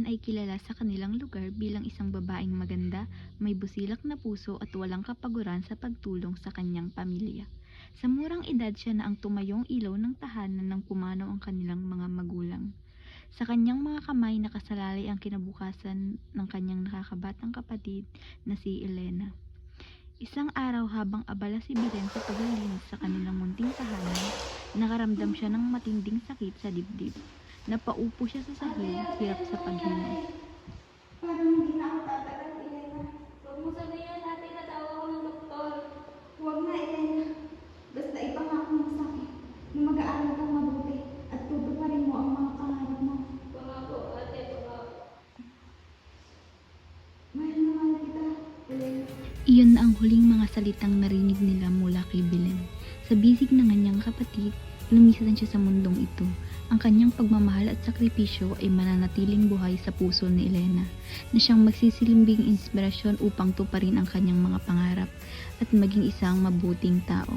Belen ay kilala sa kanilang lugar bilang isang babaeng maganda, may busilak na puso at walang kapaguran sa pagtulong sa kanyang pamilya. Sa murang edad siya na ang tumayong ilaw ng tahanan ng pumanaw ang kanilang mga magulang. Sa kanyang mga kamay nakasalalay ang kinabukasan ng kanyang nakakabatang kapatid na si Elena. Isang araw habang abala si Belen sa paglilinis sa kanilang munting tahanan, nakaramdam siya ng matinding sakit sa dibdib. Napaupo siya sa sahig, hirap sa paghinga. Parang hindi na ako tatagal, Elena. Huwag mo sabihin natin na tawag ako ng doktor. Huwag na, Elena. Basta ipangako mo sa akin na mag-aaral kang mabuti at tutuparin mo ang mga pangarap mo. Pangako, ate, pangako. Mahal na mahal kita, Elena. Iyon na ang huling mga salitang narinig nila mula kay Belen. Sa bisig ng kanyang kapatid, lumisan siya sa mundong ito. Ang kanyang pagmamahal at sakripisyo ay mananatiling buhay sa puso ni Elena, na siyang magsisilimbing inspirasyon upang tuparin ang kanyang mga pangarap at maging isang mabuting tao.